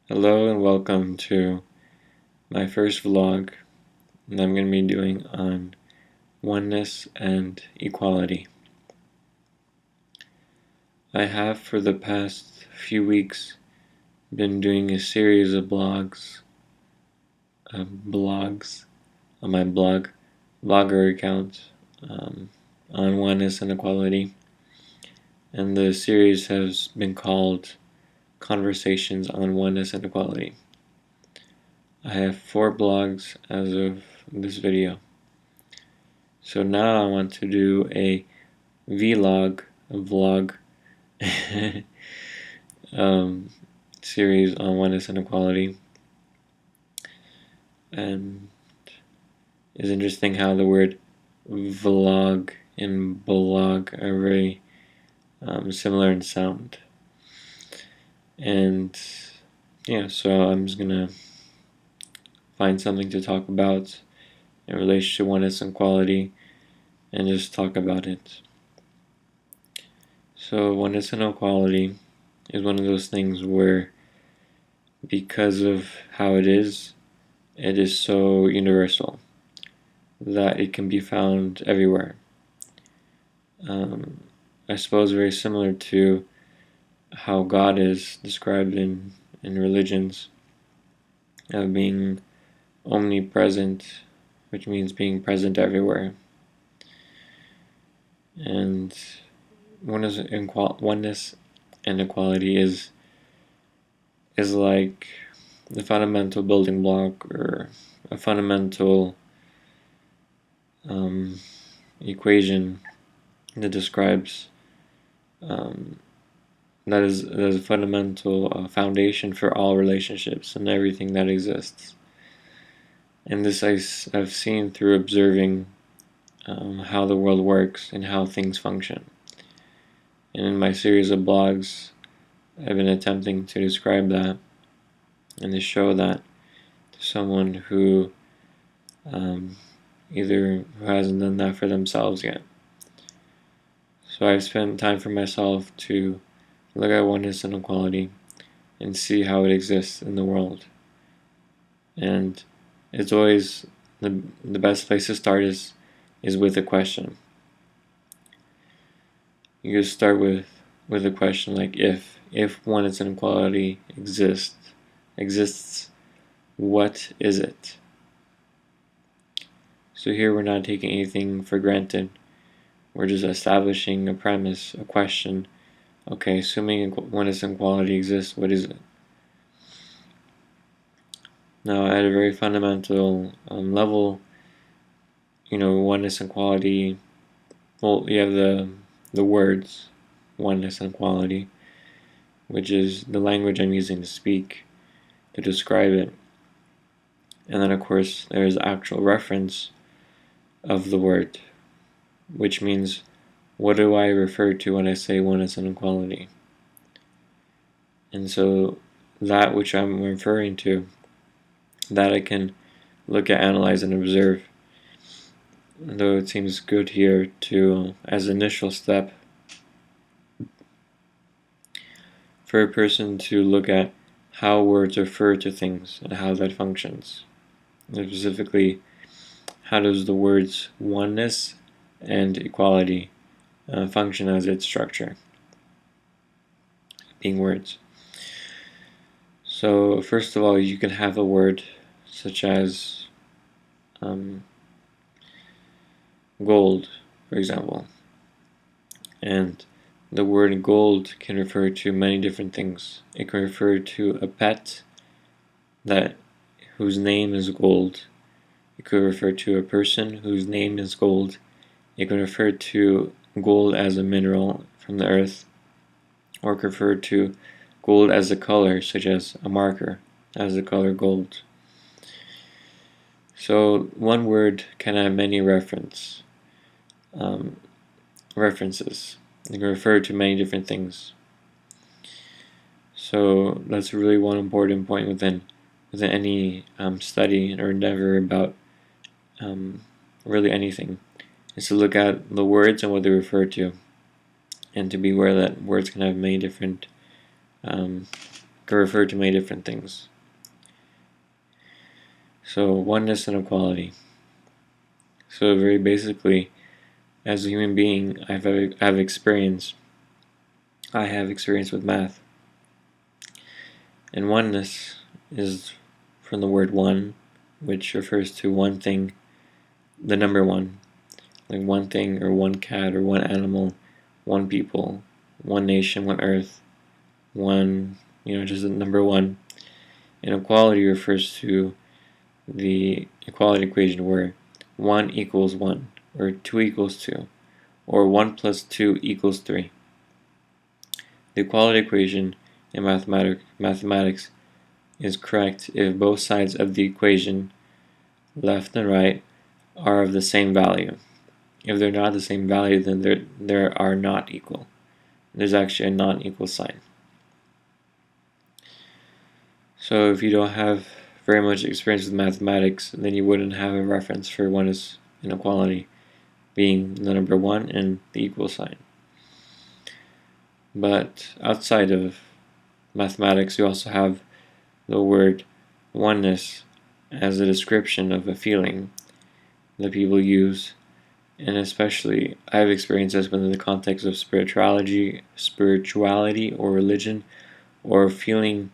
Hello and welcome to my first vlog that I'm going to be doing on oneness and equality. I have for the past few weeks been doing a series of blogs on my blogger account on oneness and equality, and the series has been called Conversations on Oneness and Equality. I have 4 blogs as of this video. So now I want to do a vlog series on oneness and equality. And it's interesting how the word vlog and blog are very similar in sound. And yeah, so I'm just gonna find something to talk about in relation to oneness and equality and just talk about it. So oneness and equality is one of those things where, because of how it is so universal that it can be found everywhere. I suppose very similar to how God is described in religions, of being omnipresent, which means being present everywhere. And oneness and equality is like the fundamental building block, or a fundamental equation that describes that is a fundamental foundation for all relationships and everything that exists. And this I've seen through observing how the world works and how things function. And in my series of blogs, I've been attempting to describe that and to show that to someone who who hasn't done that for themselves yet. So I've spent time for myself to look at oneness and equality and see how it exists in the world. And it's always the best place to start is with a question. You just start with a question like, if oneness and equality exists, what is it? So here we're not taking anything for granted. We're just establishing a premise, a question. Okay, assuming oneness and equality exists, what is it? Now, at a very fundamental level, oneness and equality, well, you have the words oneness and equality, which is the language I'm using to speak, to describe it. And then, of course, there's actual reference of the word, which means, what do I refer to when I say oneness and equality? And so that which I'm referring to, that I can look at, analyze, and observe. Though it seems good here to, as an initial step, for a person to look at how words refer to things and how that functions. And specifically, how does the words oneness and equality function as its structure, being words. So first of all, you can have a word such as gold, for example, and the word gold can refer to many different things. It can refer to a pet whose name is gold. It could refer to a person whose name is gold. It can refer to gold as a mineral from the earth, or it could refer to gold as a color, such as a marker as the color gold. So one word can have many references. It can refer to many different things. So that's really one important point within any study or endeavor about really anything, is to look at the words and what they refer to, and to be aware that words can have many different can refer to many different things. So oneness and equality. So very basically, as a human being, I have experience with math. And oneness is from the word one, which refers to one thing, the number one. Like one thing, or one cat, or one animal, one people, one nation, one earth, one, just the number one. And equality refers to the equality equation where 1 equals 1, or 2 equals 2, or 1 plus 2 equals 3. The equality equation in mathematics is correct if both sides of the equation, left and right, are of the same value. If they're not the same value, then they are not equal. There's actually a non-equal sign. So if you don't have very much experience with mathematics, then you wouldn't have a reference for oneness and equality being the number one and the equal sign. But outside of mathematics, you also have the word oneness as a description of a feeling that people use, and especially I've experienced this within the context of spirituality or religion, or feeling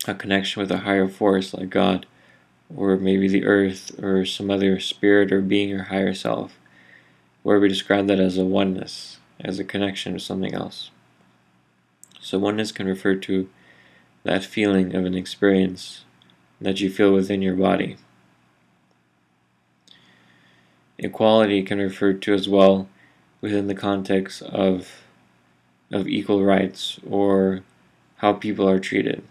a connection with a higher force like God, or maybe the earth, or some other spirit or being or higher self, where we describe that as a oneness, as a connection with something else. So oneness can refer to that feeling of an experience that you feel within your body. Equality can refer to as well within the context of equal rights, or how people are treated,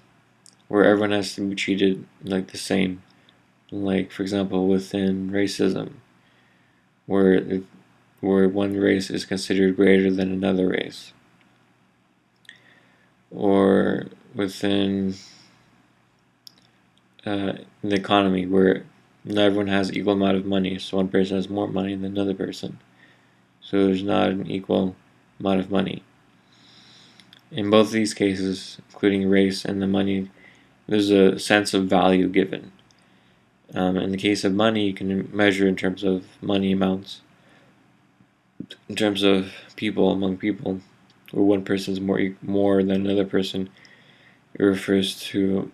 where everyone has to be treated like the same. Like, for example, within racism, where one race is considered greater than another race. Or within the economy, where not everyone has equal amount of money, so one person has more money than another person. So there's not an equal amount of money. In both of these cases, including race and the money, there's a sense of value given. In the case of money, you can measure in terms of money amounts. In terms of people, among people, where one person is more than another person, it refers to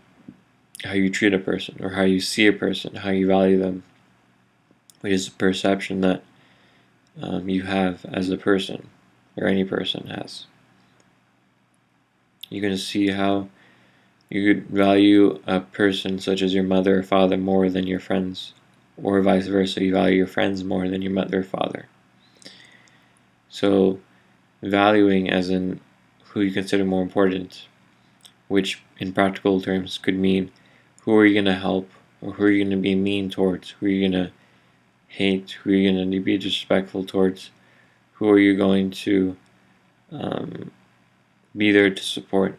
how you treat a person, or how you see a person, how you value them, which is a perception that you have as a person, or any person has. You can see how you could value a person such as your mother or father more than your friends, or vice versa, you value your friends more than your mother or father. So valuing as in who you consider more important, which in practical terms could mean who are you going to help, or who are you going to be mean towards, who are you going to hate, who are you going to be disrespectful towards, who are you going to be there to support.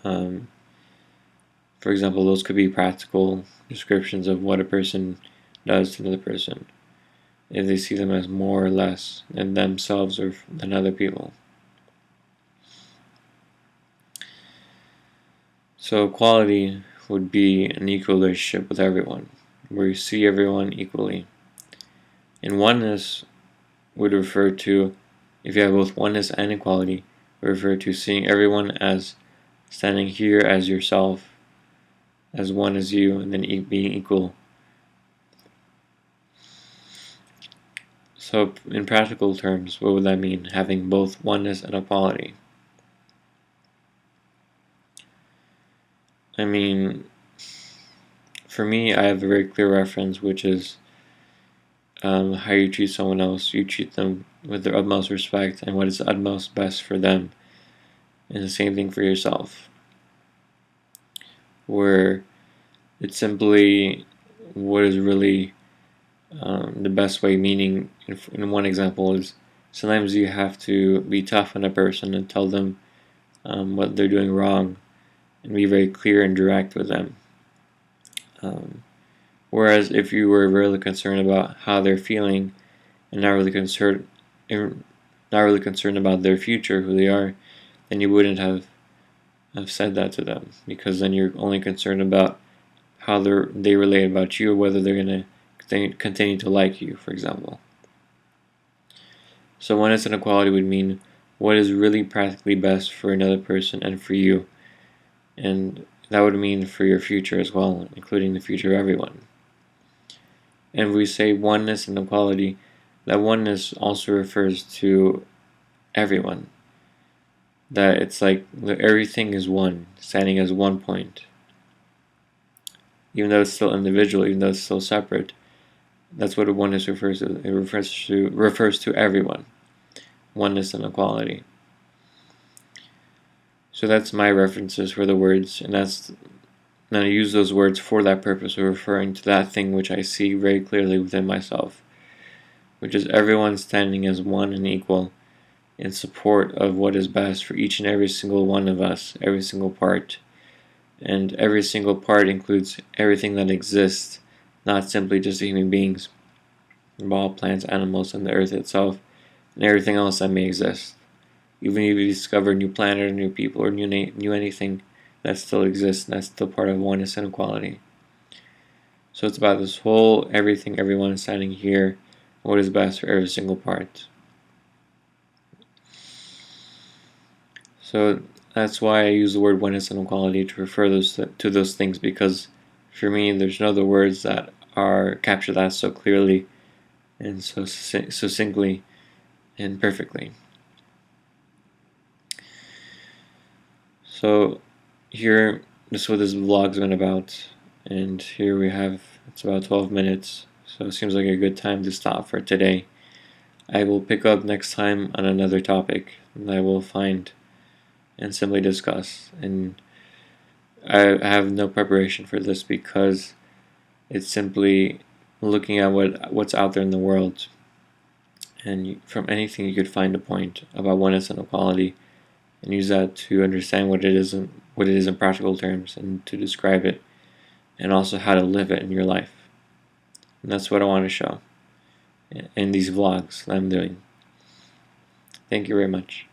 For example, those could be practical descriptions of what a person does to another person, if they see them as more or less than themselves or than other people. So equality would be an equal relationship with everyone, where you see everyone equally. And oneness would refer to, if you have both oneness and equality, would refer to seeing everyone as standing here as yourself, as one as you, and then being equal. So in practical terms, what would that mean, having both oneness and equality? I mean, for me, I have a very clear reference, which is how you treat someone else. You treat them with the utmost respect and what is the utmost best for them. And the same thing for yourself, where it's simply what is really the best way, meaning in one example is sometimes you have to be tough on a person and tell them what they're doing wrong, and be very clear and direct with them. Whereas if you were really concerned about how they're feeling, and not really concerned about their future, who they are, then you wouldn't have have said that to them, because then you're only concerned about how they relate about you, or whether they're going to continue to like you, for example. So oneness and equality would mean what is really practically best for another person and for you, and that would mean for your future as well, including the future of everyone. And we say oneness and equality, that oneness also refers to everyone. That it's like everything is one, standing as one point. Even though it's still individual, even though it's still separate, that's what a oneness refers to. It refers to everyone. Oneness and equality. So that's my references for the words, and I use those words for that purpose of referring to that thing which I see very clearly within myself, which is everyone standing as one and equal in support of what is best for each and every single one of us, every single part. And every single part includes everything that exists, not simply just the human beings, all plants, animals, and the earth itself, and everything else that may exist. Even if you discover a new planet or new people or new anything, that still exists, and that's still part of oneness and equality. So it's about this whole everything, everyone standing here, what is best for every single part. So that's why I use the word oneness and equality to refer to those things, because for me there's no other words that capture that so clearly and so succinctly and perfectly. So here, this is what this vlog's been about, and here we have, it's about 12 minutes, so it seems like a good time to stop for today. I will pick up next time on another topic that I will find and simply discuss, and I have no preparation for this because it's simply looking at what's out there in the world, and from anything you could find a point about oneness and equality, and use that to understand what it is in practical terms, and to describe it, and also how to live it in your life. And that's what I want to show in these vlogs that I'm doing. Thank you very much.